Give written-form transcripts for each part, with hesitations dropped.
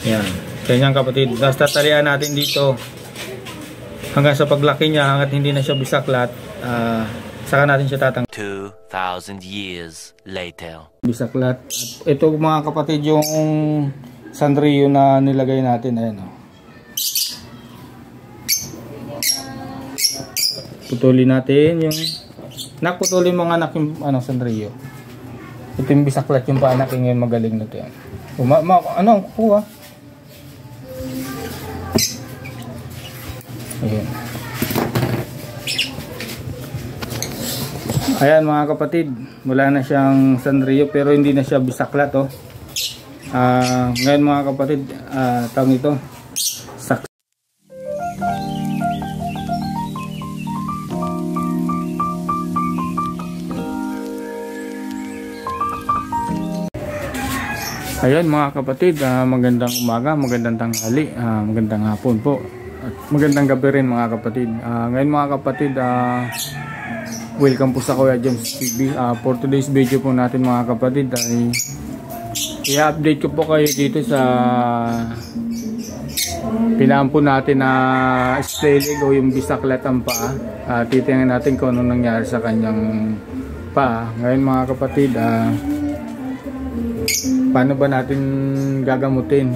Yan. Ganyan kapatid. Basta talian natin dito hanggang sa paglaki niya, hanggat hindi na siya bisaklat, saka natin siya tatang 2,000 years later. Bisaklat. At ito mga kapatid yung Sanrio na nilagay natin. Ayan o. Putulin natin yung nakputulin mga anak yung Sanrio. Ito yung bisaklat yung paanak yung magaling na ito yan. Kuha. Ayan. Ayan mga kapatid, wala na siyang Sanrio pero hindi na siya bisaklat oh. Ngayon mga kapatid, tawag ito Ayan mga kapatid, magandang umaga, magandang tanghali, magandang hapon po at magandang gabi rin mga kapatid. Ngayon mga kapatid, welcome po sa Kuya James TV. For today's video po natin mga kapatid ay i-update ko po kayo dito sa pinampo natin na spelling o yung bisaklat ang paa. Titingnan natin kung ano nangyari sa kanyang paa. Ngayon mga kapatid, paano ba natin gagamutin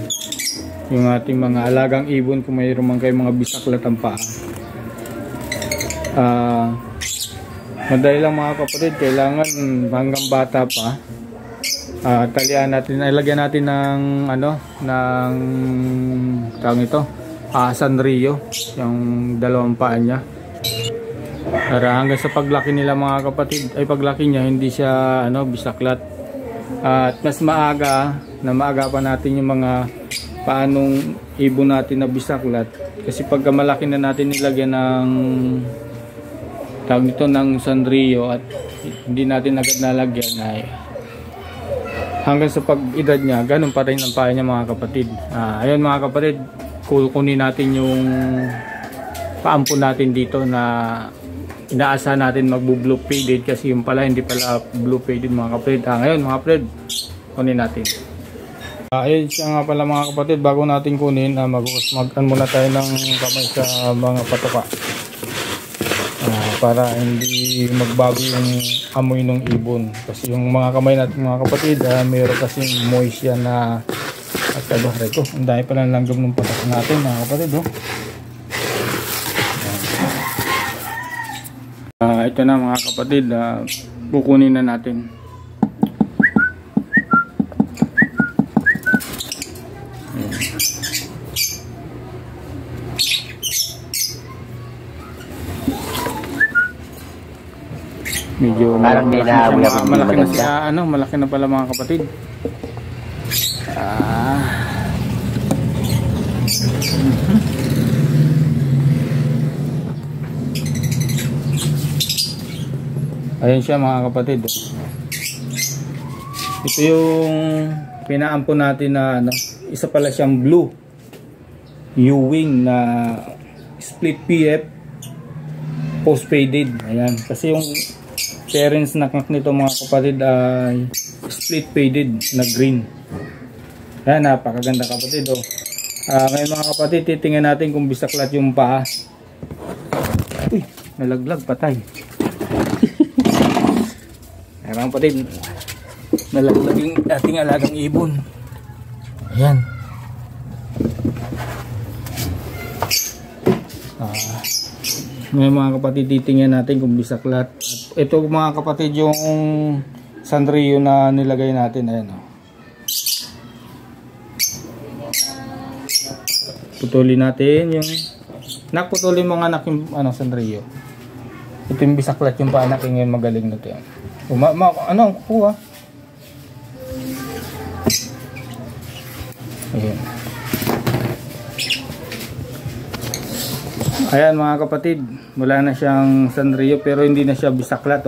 yung ating mga alagang ibon kung mayroon man kayong mga bisaklat ang paa? Madali lang mga kapatid, kailangan hanggang bata pa talian natin, ilagyan natin ng ng tawag ito, Sanrio, yung dalawang paa niya para hanggang sa paglaki nila mga kapatid, ay paglaki niya hindi siya bisaklat. At mas maaga pa natin yung mga paanong ibon natin na bisaklat, kasi pagka malaki na natin nilagyan ng tawag nito ng Sanrio at hindi natin agad nalagyan, ay hanggang sa pag-edad niya ganun pa rin ang paa niya mga kapatid. Ayun mga kapatid, kukunin natin yung paampo natin dito na inaasa natin magbo-blue faded, kasi yung pala hindi pala blue faded mga kapatid. Ngayon mga kapatid, kunin natin. Ayun siya nga pala mga kapatid, bago natin kunin, mag-an muna tayo ng kamay sa mga patuka para hindi magbago yung amoy ng ibon, kasi yung mga kamay natin mga kapatid, mayroon kasing moist yan na at ito, ang dahil pala langgam ng patak natin mga kapatid ito na mga kapatid, kukunin na natin. Medyo malaki na siya, malaki na pala mga kapatid. Ayan siya mga kapatid. Ito yung pinaampo natin na isa pala siyang blue U-wing na split PF post faded. Ayan, kasi yung parents nakak nito mga kapatid ay split faded na green. Ayan, napakaganda kapatid ngayon mga kapatid, titingnan natin kung bisaklat yung paa. Uy, nalaglag, patay. Ayan kapatid, nalaglag yung ating alagang ibon. Ayan. Ngayon mga kapatid, titingnan natin kung bisaklat. At ito mga kapatid yung Sanrio na nilagay natin. Ayan putulin natin yung nakputulin mga anak yung Sanrio. Ito yung bisaklat yung paanak yung magaling na ito yan. Kuha. Ayan mga kapatid, wala na siyang Sanrio pero hindi na siya bisaklat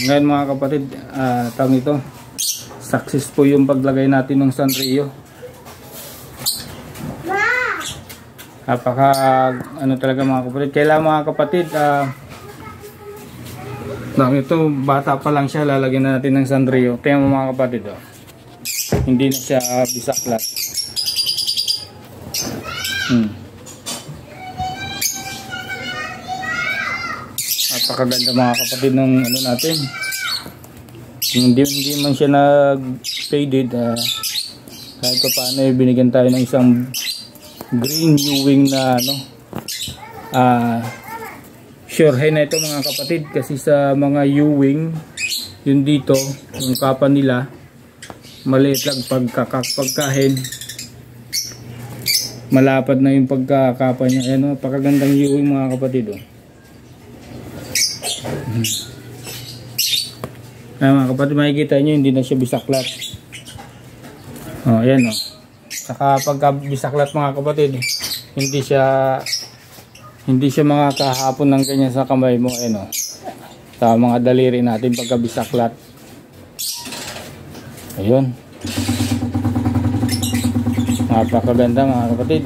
ngayon mga kapatid, tawag ito, successful yung paglagay natin ng Sanrio. Napaka talaga mga kapatid. Kailangan mga kapatid, ito bata pa lang siya, lalagyan na natin ng Sanrio. Tingnan mo mga kapatid Hindi na siya bisaklat. Napakaganda mga kapatid ng ano natin. Hindi man siya nag-faded. Kahit pa paano binigyan tayo ng isang green Ewing na ano. Sure hen na ito mga kapatid, kasi sa mga Ewing yun dito, yung kapa nila maliit lang pagkahen. Malapad na yung pagkakapa niya. Ayan, napakagandang Ewing mga kapatid. Ayan mga kapatid, makikita nyo hindi na siya bisaklat. Ayan saka pagka bisaklat mga kapatid, hindi siya makakahapon ng ganyan sa kamay mo. Ayan sa mga daliri natin pagka bisaklat. Ayun, napakaganda mga kapatid.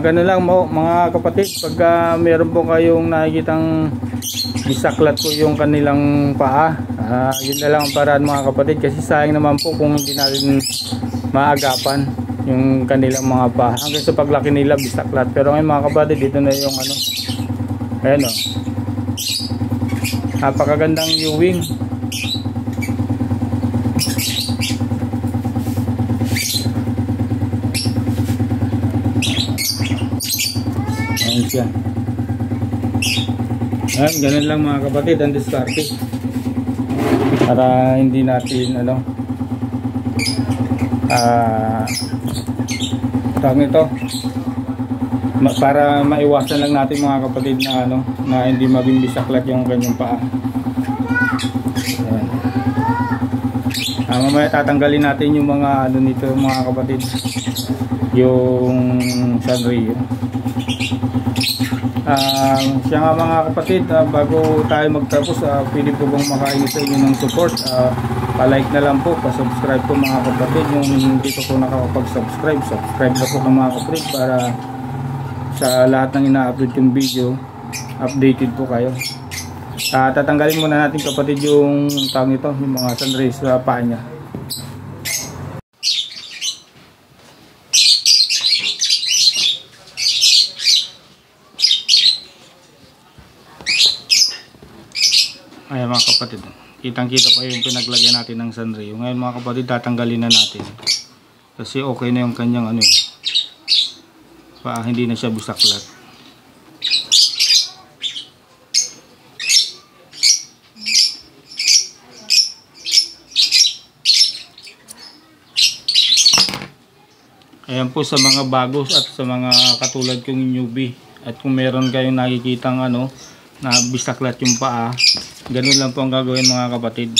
Ganun lang mga kapatid, pagka meron po kayong nakikitang bisaklat po yung kanilang paa, yun na lang ang paraan mga kapatid, kasi sayang naman po kung hindi natin maagapan yung kanilang mga paa. Hanggang sa paglaki nila bisaklat. Pero ngayon mga kapatid, dito na yung ano, ayan napakagandang Ewing. Ayan siya. Ayan, ganun lang mga kapatid ang diskarte, para hindi natin tawag ito, para maiwasan lang natin mga kapatid na na hindi maging bisaklat yung kanyang paa. Ayan. Mamaya tatanggalin natin yung mga nito mga kapatid, yung Sanrio. Siya nga mga kapatid, bago tayo magtapos, pwede po bang makain sa inyo ng support? Pa-like na lang po, pa-subscribe po mga kapatid. Yung hindi po nakakapag-subscribe, subscribe na po mga kapatid, para sa lahat ng ina-upload yung video, updated po kayo. Tatanggalin muna natin kapatid yung tawag ito, yung mga sunrays sa paa niya. Ayan mga kapatid, kitang kita pa yung pinaglagyan natin ng Sanrio. Ngayon mga kapatid, tatanggalin na natin, kasi okay na yung kanyang hindi na siya bisaklat. Ayan po sa mga bagos at sa mga katulad kong newbie, at kung meron kayong nakikitang na bisaklat yung paa, ganun lang po ang gagawin mga kapatid.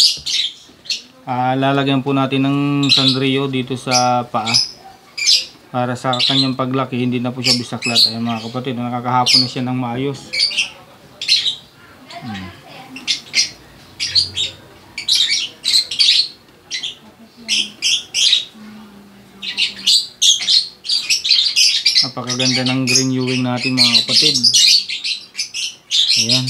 Lalagyan po natin ng Sanrio dito sa paa, para sa kanyang paglaki hindi na po siya bisaklat. Ayan mga kapatid, nakakahapon na siya ng maayos. Napakaganda ng green Ewing natin mga kapatid. Ayan.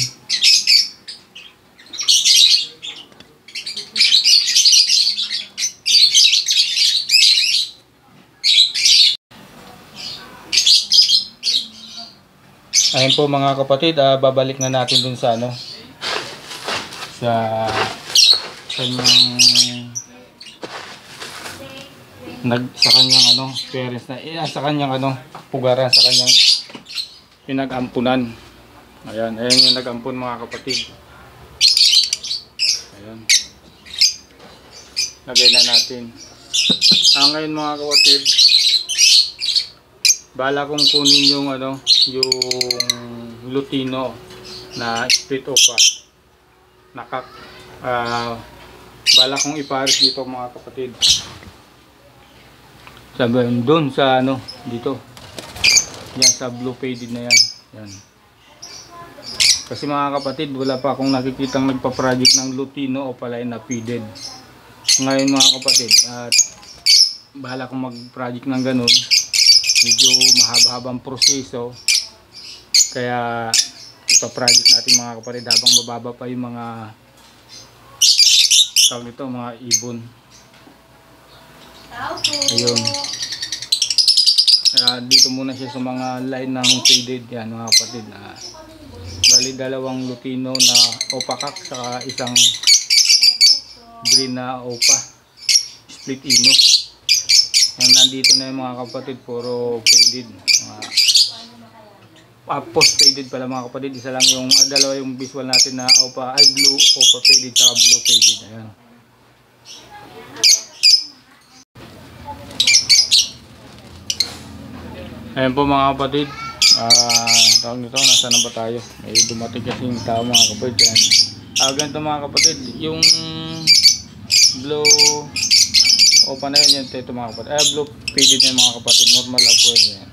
Ayan po mga kapatid, babalik na natin dun sa sa kanyang parents na sa kanyang pugaran, sa kanyang pinag-ampunan. Ayan yung nag-ampun mga kapatid. Ayan. Lagay na natin. Ngayon mga kapatid, bala kong kunin yung yung Lutino na split opa. Bala kong ipares dito mga kapatid. Sabihin doon sa dito. Yan sa blue faded na yan. Yan. Kasi mga kapatid, wala pa akong nakikitang nagpa-project ng Lutino o pala na faded. Ngayon mga kapatid, at bahala kong mag-project ng ganun. Medyo mahaba-habang proseso. Kaya ipa-project natin mga kapatid habang mababa pa yung mga tawag nito, mga ibon. Ayun. Dito muna siya sa mga line ng faded yan mga kapatid. Bali dalawang lutino na opakak saka isang green na opa split ino. Yan, nandito na yung mga kapatid, puro faded. Post faded pala mga kapatid. Isa lang yung dalawa yung visual natin na opa ay blue opa faded saka blue faded. Ayan. Ayan po mga kapatid, tawag nito, nasa na ba tayo? May dumating kasing tao mga kapatid. Ganito mga kapatid, yung blue opa na yun, ito mga kapatid. Blue faded na mga kapatid, normal lang po yan.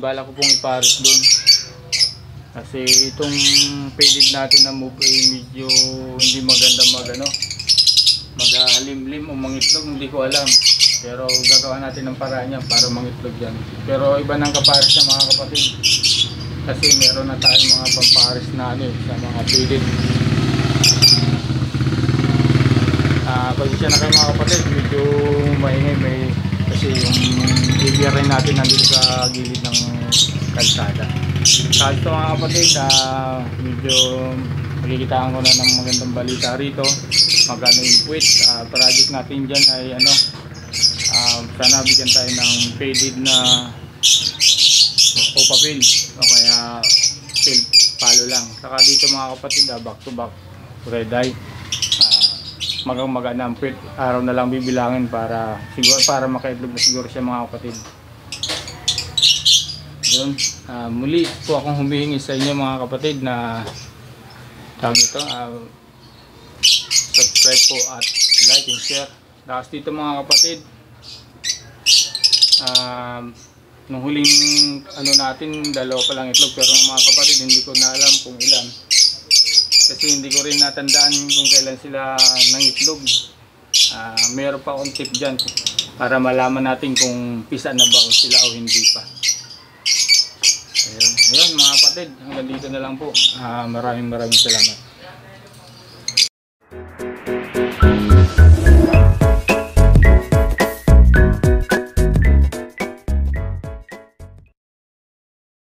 Bala ko pong ipares doon. Kasi itong faded natin na move ay medyo hindi maganda maghalimlim o mangitlog, hindi ko alam. Pero gagawa natin ng paraan yan para mangitlog yan. Pero iba ng kapares niya mga kapatid. Kasi meron na tayong mga pampares na sa mga faded. Pasensya na kayo mga kapatid, medyo maingay kasi yung area rin natin nandito sa gilid ng kalsada. Sa ito mga kapatid, medyo makikitaan ko na ng magandang balita rito. Magkano yung puwit. Project natin dyan ay sana bigyan tayo ng faded na opapil o kaya fill palo lang. Saka dito mga kapatid, back to back red eye. Maganda ang puwit. Araw na lang bibilangin para makaitlog na siguro siya mga kapatid. Yun. Muli po akong humihingi sa inyo mga kapatid na tawag ito, subscribe po at like and share. Tapos dito mga kapatid, nung huling natin, dalawa pa lang itlog, pero mga kapatid hindi ko na alam kung ilan kasi hindi ko rin natandaan kung kailan sila nangitlog. Meron pa akong tip dyan para malaman natin kung pisa na ba sila o hindi pa. Ayun mga kapatid, hanggang dito na lang po. Maraming salamat.